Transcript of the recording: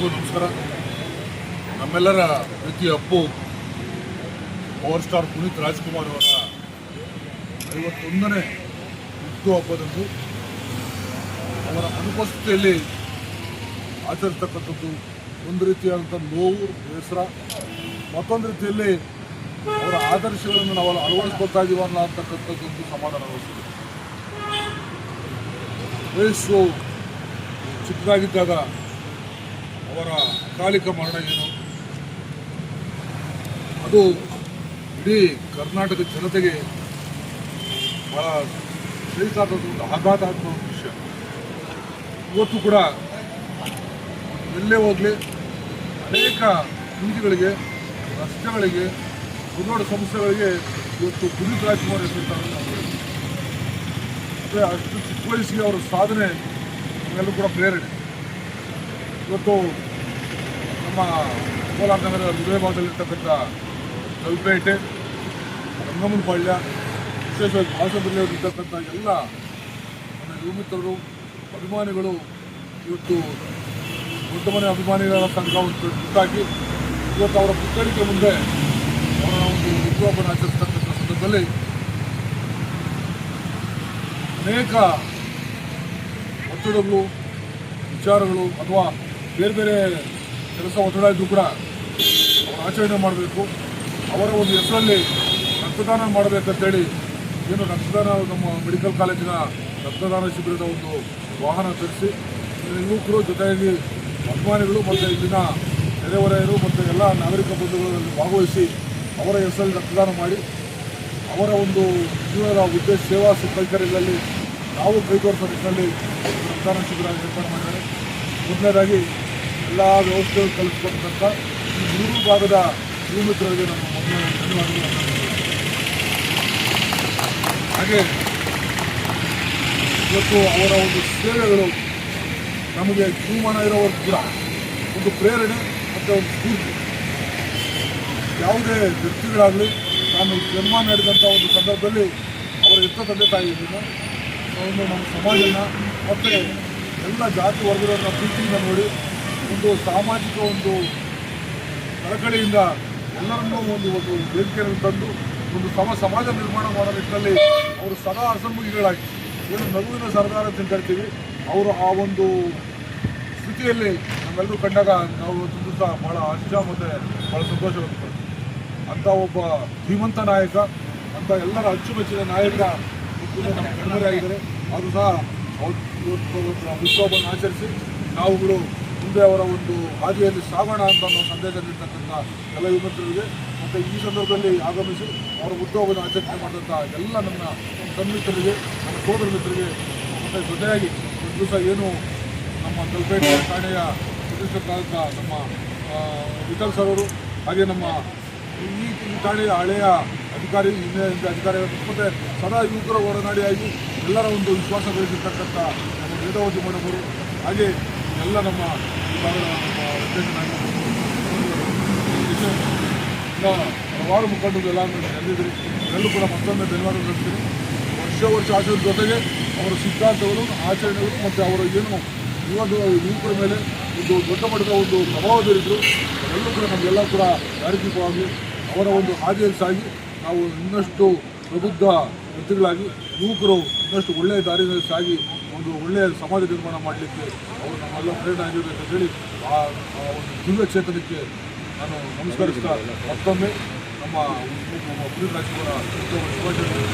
ಎಲ್ಲರಿಗೂ ನಮಸ್ಕಾರ. ನಮ್ಮೆಲ್ಲರ ಪ್ರೀತಿಯ ಅಪ್ಪು ಪವರ್ ಸ್ಟಾರ್ ಪುನೀತ್ ರಾಜ್ಕುಮಾರ್ ಅವರ 51ನೇ ಹುಟ್ಟುಹಬ್ಬದಂದು ಅವರ ಅನುಪಸ್ಥಿತಿಯಲ್ಲಿ ಆಚರಿಸ್ತಕ್ಕಂಥದ್ದು ಒಂದು ರೀತಿಯಾದಂಥ ನೋವು, ಬೇಸರ, ಮತ್ತೊಂದು ರೀತಿಯಲ್ಲಿ ಅವರ ಆದರ್ಶಗಳನ್ನು ನಾವು ಅಳವಡಿಸ್ಕೊಳ್ತಾ ಇದ್ದೀವಲ್ಲ ಅಂತಕ್ಕಂಥದ್ದೊಂದು ಸಮಾಧಾನ ಅನಿಸ್ತದೆ. ವಯಸ್ಸು ಚಿಕ್ಕದಾಗಿದ್ದಾಗ ಅವರ ಅಕಾಲಿಕ ಮರಣ ಏನು, ಅದು ಇಡೀ ಕರ್ನಾಟಕ ಜನತೆಗೆ ಬಹಳ ಬೇಕಾದಂಥ ಒಂದು ಆಘಾತ ಅಂತ ಒಂದು ವಿಷಯ. ಇವತ್ತು ಕೂಡ ಎಲ್ಲೇ ಹೋಗಲಿ ಅನೇಕ ಬೀದಿಗಳಿಗೆ, ರಸ್ತೆಗಳಿಗೆ, ದೊಡ್ಡ ಸಂಸ್ಥೆಗಳಿಗೆ ಇವತ್ತು ಪುನೀತ್ ರಾಜ್ಕುಮಾರ್ ಹೆಸರು ಅಂದರೆ ಅಷ್ಟು ಚಿಕ್ಕ ವಯಸ್ಸಿಗೆ ಅವರ ಸಾಧನೆ ನಮ್ಮೆಲ್ಲರೂ ಕೂಡ ಪ್ರೇರಣೆ. ಇವತ್ತು ನಮ್ಮ ಕೋಲಾರ ನಗರದ ಹೃದಯ ಭಾಗದಲ್ಲಿರ್ತಕ್ಕಂಥ ಕಲ್ಪೇಟೆ, ರಂಗಮ್ಮನಪಾಳ್ಯ, ವಿಶೇಷವಾಗಿ ಹಾಸನದಲ್ಲಿರ್ತಕ್ಕಂಥ ಎಲ್ಲ ನನ್ನ ಯುವ ಮಿತ್ರರು, ಅಭಿಮಾನಿಗಳು ಇವತ್ತು ದೊಡ್ಡ ಮನೆ ಅಭಿಮಾನಿಗಳ ಸಂಘ ಒಂದು ಗುಟ್ಟಾಗಿ ಇವತ್ತು ಅವರ ಪುತ್ಥಳಿಕೆ ಮುಂದೆ ಅವರ ಒಂದು ಹುಟ್ಟುಹಬ್ಬನ ಆಚರಿಸ್ತಕ್ಕಂಥ ಸಂದರ್ಭದಲ್ಲಿ ಅನೇಕ ಒತ್ತಡಗಳು, ವಿಚಾರಗಳು ಅಥವಾ ಬೇರೆ ಬೇರೆ ಕೆಲಸ ಒತ್ತಡ ಇದ್ದು ಕೂಡ ಅವರು ಆಚರಣೆ ಮಾಡಬೇಕು. ಅವರ ಒಂದು ಹೆಸರಲ್ಲಿ ರಕ್ತದಾನ ಮಾಡಬೇಕಂತೇಳಿ ಏನು ರಕ್ತದಾನ ನಮ್ಮ ಮೆಡಿಕಲ್ ಕಾಲೇಜಿನ ರಕ್ತದಾನ ಶಿಬಿರದ ಒಂದು ವಾಹನ ತರಿಸಿ ಯುವಕರು ಜೊತೆಯಾಗಿ ಅಭಿಮಾನಿಗಳು ಮತ್ತು ಇಲ್ಲಿನ ನೆರೆಹೊರೆಯರು ಮತ್ತು ಎಲ್ಲ ನಾಗರಿಕ ಬಂಧುಗಳಲ್ಲಿ ಭಾಗವಹಿಸಿ ಅವರ ಹೆಸರಲ್ಲಿ ರಕ್ತದಾನ ಮಾಡಿ ಅವರ ಒಂದು ಜೀವನದ ಉದ್ದೇಶ ಸೇವಾ ಕೈಕರ್ಯಗಳಲ್ಲಿ ನಾವು ಕೈತೋರಿಸೋ ನಿಟ್ಟಿನಲ್ಲಿ ರಕ್ತದಾನ ಶಿಬಿರ ಏರ್ಪಾಡು ಮಾಡಿದ್ದಾರೆ. ಮೊದಲನೇದಾಗಿ ಎಲ್ಲ ವ್ಯವಸ್ಥೆಗಳು ಕಲಿಸ್ಕೊಟ್ಟಂಥ ಈ 3 ಭಾಗದ ಯುವ ಮಿತ್ರರಿಗೆ ನಮ್ಮ ಮೊದಲ ಧನ್ಯವಾದಗಳು. ಹಾಗೆ ಇವತ್ತು ಅವರ ಒಂದು ಸೇವೆಗಳು ನಮಗೆ ಜೀವಮಾನ ಇರೋವರೆಗೂ ಕೂಡ ಒಂದು ಪ್ರೇರಣೆ ಮತ್ತು ಒಂದು ಸ್ಫೂರ್ತಿ. ಯಾವುದೇ ವ್ಯಕ್ತಿಗಳಾಗಲಿ ನಾನು ಜನ್ಮ ನೀಡಿದಂಥ ಒಂದು ಸಂದರ್ಭದಲ್ಲಿ ಅವರ ಎತ್ತ ತಂದೆ ತಾಯಿಯನ್ನು ಒಂದು ನಮ್ಮ ಸಮಾಜನ ಮತ್ತು ಎಲ್ಲ ಜಾತಿ ವರ್ಗದವರ ಪ್ರೀತಿಯಿಂದ ನೋಡಿ ಒಂದು ಸಾಮಾಜಿಕ ಒಂದು ಕಳಕಳಿಯಿಂದ ಎಲ್ಲರನ್ನೂ ಒಂದು ವೇದಿಕೆಯನ್ನು ತಂದು ಒಂದು ಸಮಾಜ ನಿರ್ಮಾಣ ಮಾಡೋ ನಿಟ್ಟಿನಲ್ಲಿ ಅವರು ಸದಾ ಅಸನ್ಮುಖಿಗಳಾಗಿ ಏನು ನಗುವಿನ ಸರ್ದಾರ ಅಂತ ಕರಿತೀವಿ, ಅವರು ಆ ಒಂದು ಸ್ಥಿತಿಯಲ್ಲಿ ನಮ್ಮೆಲ್ಲರೂ ಕಂಡಾಗ ನಾವು ಒಂದು ದಿವಸ ಭಾಳ ಹರ್ಷ ಮತ್ತು ಭಾಳ ಸಂತೋಷ ವ್ಯಕ್ತಪಡ್ತೀವಿ. ಅಂಥ ಒಬ್ಬ ಧೀಮಂತ ನಾಯಕ, ಅಂಥ ಎಲ್ಲರ ಅಚ್ಚುಮೆಚ್ಚಿನ ನಾಯಕ ನಮ್ಮ ಕಣ್ಮರೆ ಆಗಿದ್ದಾರೆ. ಅದು ಸಹ ಹುಟ್ಟುಹಬ್ಬವನ್ನು ಆಚರಿಸಿ ನಾವುಗಳು ಮುಂದೆ ಅವರ ಒಂದು ಹಾದಿಯಲ್ಲಿ ಸಾಗೋಣ ಅಂತ ನಾವು ಸಂದೇಶ ನೀಡ್ತಕ್ಕಂಥ ಎಲ್ಲ ಯುವ ಮಿತ್ರರಿಗೆ ಮತ್ತು ಈ ಸಂದರ್ಭದಲ್ಲಿ ಆಗಮಿಸಿ ಅವರ ಹುಟ್ಟುಹಬ್ಬದ ಆಚರಣೆ ಮಾಡಿದಂಥ ಎಲ್ಲ ನನ್ನ ಸನ್ಮಿತ್ರರಿಗೆ, ನನ್ನ ಸೋದರ ಮಿತ್ರರಿಗೆ ಮತ್ತು ಜೊತೆಯಾಗಿ ಒಂದು ದಿವಸ ಏನು ನಮ್ಮ ಕಲ್ಪೇಟೆ ಠಾಣೆಯ ಪ್ರತಿಷ್ಠಿತ ನಮ್ಮ ವಿಠಲ್ ಸರ್ ಅವರು, ಹಾಗೆ ನಮ್ಮ ಈ ಠಾಣೆಯ ಹಳೆಯ ಅಧಿಕಾರಿ, ಹಿಂದೆ ಅಧಿಕಾರಿಗಳು ಮತ್ತು ಸದಾ ಯುವಕರ ಒಡನಾಡಿಯಾಗಿ ಎಲ್ಲರ ಒಂದು ವಿಶ್ವಾಸ ಬೆಳೆಸಿರ್ತಕ್ಕಂಥ ನಮ್ಮ ವೇದವತಿ ಮೇಡಮರು, ಹಾಗೆ ಎಲ್ಲ ನಮ್ಮ ಹಲವಾರು ಮುಖಂಡರು ಎಲ್ಲ ನಡೆದಿದ್ದರು. ಎಲ್ಲರೂ ಕೂಡ ಮತ್ತೊಮ್ಮೆ ಧನ್ಯವಾದ ನಡೆಸ್ತೀನಿ. ವರ್ಷ ಆಚರಣೆ ಜೊತೆಗೆ ಅವರ ಸಿದ್ಧಾಂತಗಳು, ಆಚರಣೆಗಳು ಮತ್ತು ಅವರ ಏನು ಯುವಕರ ಮೇಲೆ ಒಂದು ದೊಡ್ಡ ಮಟ್ಟದ ಒಂದು ಪ್ರಭಾವ ಬೀರಿದ್ರು. ಎಲ್ಲರೂ ಕೂಡ ನಮಗೆಲ್ಲ ಕೂಡ ದಾರಿದೀಪವಾಗಿ ಅವರ ಒಂದು ಹಾದಿಯಲ್ಲಿ ಸಾಗಿ ನಾವು ಇನ್ನಷ್ಟು ಪ್ರಬುದ್ಧ ವ್ಯಕ್ತಿಗಳಾಗಿ ಯುವಕರು ಇನ್ನಷ್ಟು ಒಳ್ಳೆಯ ದಾರಿಯಲ್ಲಿ ಸಾಗಿ ಒಂದು ಒಳ್ಳೆಯ ಸಮಾಜ ನಿರ್ಮಾಣ ಮಾಡಲಿಕ್ಕೆ ಅವರು ನಮ್ಮೆಲ್ಲ ಪ್ರೇರಣೆ ಆಗಿರಬೇಕಂತ ಹೇಳಿ ಆ ಒಂದು ದಿವ್ಯ ಚೇತನಕ್ಕೆ ನಾನು ನಮಸ್ಕರಿಸ್ತಾ ಮತ್ತೊಮ್ಮೆ ನಮ್ಮ ಪುನೀತ್ ರಾಜ್ಕುಮಾರ್ ಶುಭಾಶಯಗಳು.